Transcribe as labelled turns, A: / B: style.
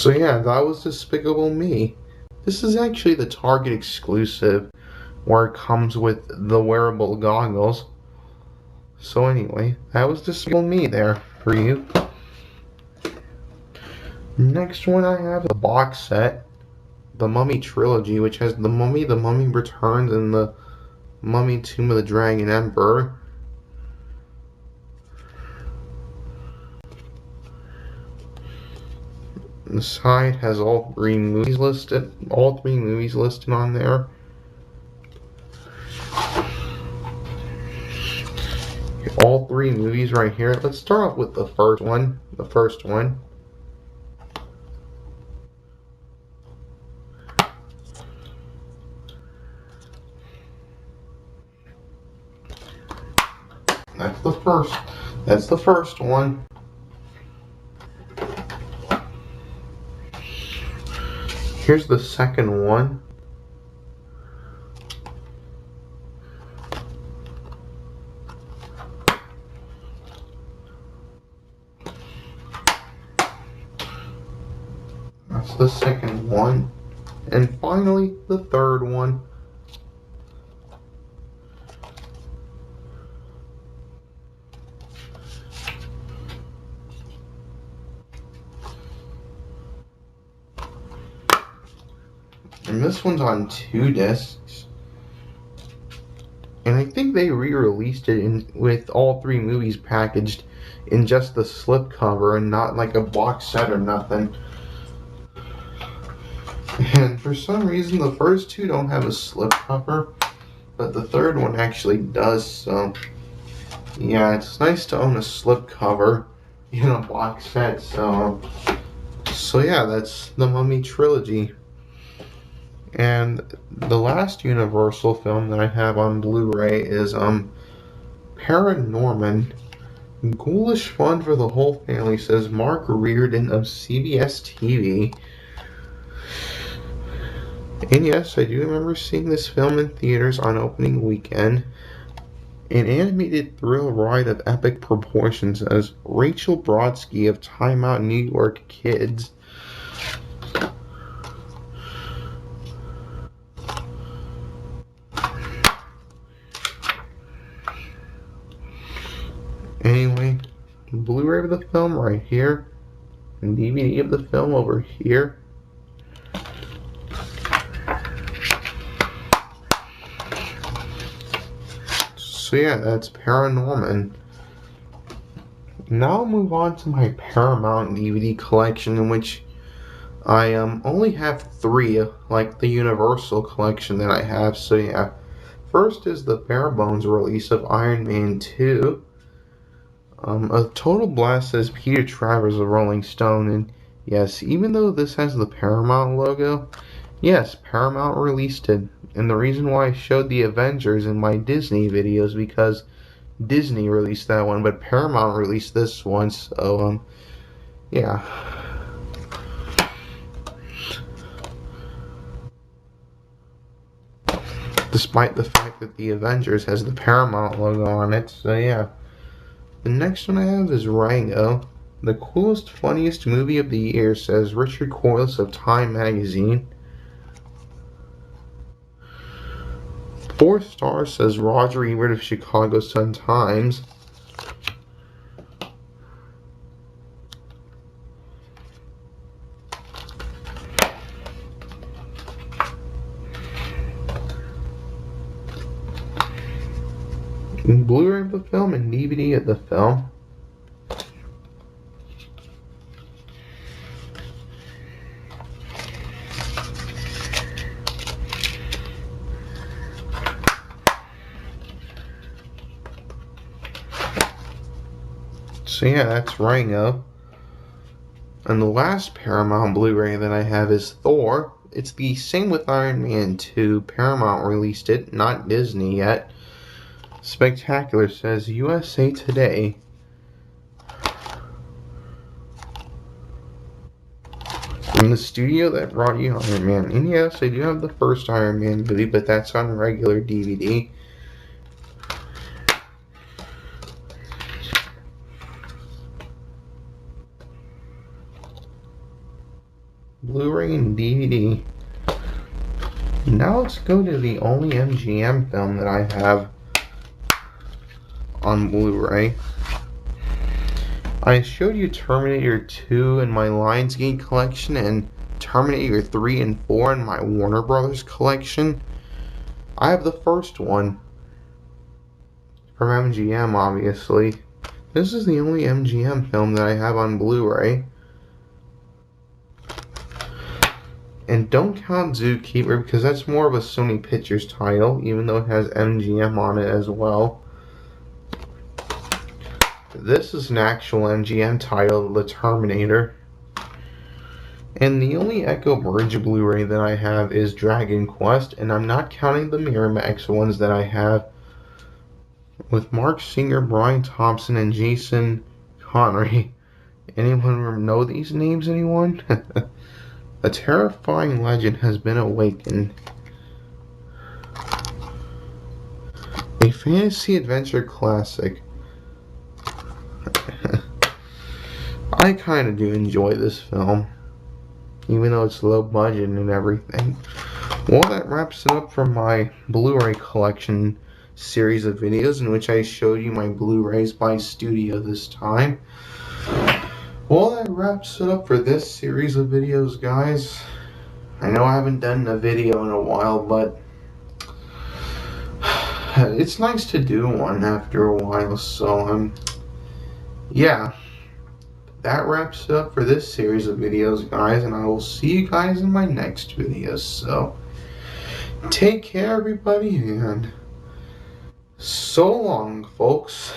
A: So yeah, that was Despicable Me. This is actually the Target exclusive, where it comes with the wearable goggles. So anyway, that was Despicable Me there for you. Next one I have the box set, the Mummy Trilogy, which has the Mummy Returns, and the Mummy Tomb of the Dragon Emperor. The side has all three movies listed on there. All three movies right here. Let's start off with the first one. That's the first one. Here's the second one. That's the second one. And finally, the third one. And this one's on 2 discs. And I think they re-released it with all three movies packaged in just the slipcover and not like a box set or nothing. And for some reason, the first two don't have a slipcover, but the third one actually does. So yeah, it's nice to own a slipcover in a box set. So yeah, that's the Mummy Trilogy. And the last Universal film that I have on Blu-ray is Paranorman. Ghoulish fun for the whole family, says Mark Reardon of CBS TV. And yes, I do remember seeing this film in theaters on opening weekend. An animated thrill ride of epic proportions, says Rachel Brodsky of Time Out New York Kids. Anyway, Blu-ray of the film right here, and DVD of the film over here. So yeah, that's Paranorman. Now I'll move on to my Paramount DVD collection, in which I only have 3, like the Universal collection that I have. So yeah, first is the bare bones release of Iron Man 2. A total blast, says Peter Travers of Rolling Stone. And yes, even though this has the Paramount logo, yes, Paramount released it. And the reason why I showed the Avengers in my Disney videos, because Disney released that one, but Paramount released this one. So yeah. Despite the fact that the Avengers has the Paramount logo on it. So yeah. The next one I have is Rango, the coolest, funniest movie of the year, says Richard Corliss of Time Magazine. 4 stars, says Roger Ebert of Chicago Sun-Times. Blu-ray of the film and DVD of the film. So yeah, that's Rango. And the last Paramount Blu-ray that I have is Thor. It's the same with Iron Man 2. Paramount released it, not Disney yet. Spectacular, says USA Today. From the studio that brought you Iron Man. And yes, I do have the first Iron Man movie, but that's on regular DVD. Blu-ray and DVD. Now let's go to the only MGM film that I have on Blu-ray. I showed you Terminator 2 in my Lionsgate collection and Terminator 3 and 4 in my Warner Brothers collection. I have the first one from MGM, obviously. This is the only MGM film that I have on Blu-ray. And don't count Zookeeper because that's more of a Sony Pictures title, even though it has MGM on it as well. This is an actual MGM title, The Terminator. And the only Echo Bridge Blu-ray that I have is Dragon Quest, and I'm not counting the Miramax ones that I have with Mark Singer, Brian Thompson, and Jason Connery. Anyone know these names, anyone? A terrifying legend has been awakened. A fantasy adventure classic. I kind of do enjoy this film, even though it's low budget and everything. Well, that wraps it up for my Blu-ray collection series of videos in which I showed you my Blu-rays by studio this time. Well, that wraps it up for this series of videos, guys. I know I haven't done a video in a while, but it's nice to do one after a while, so yeah. That wraps it up for this series of videos, guys, and I will see you guys in my next video. So, take care, everybody, and so long, folks.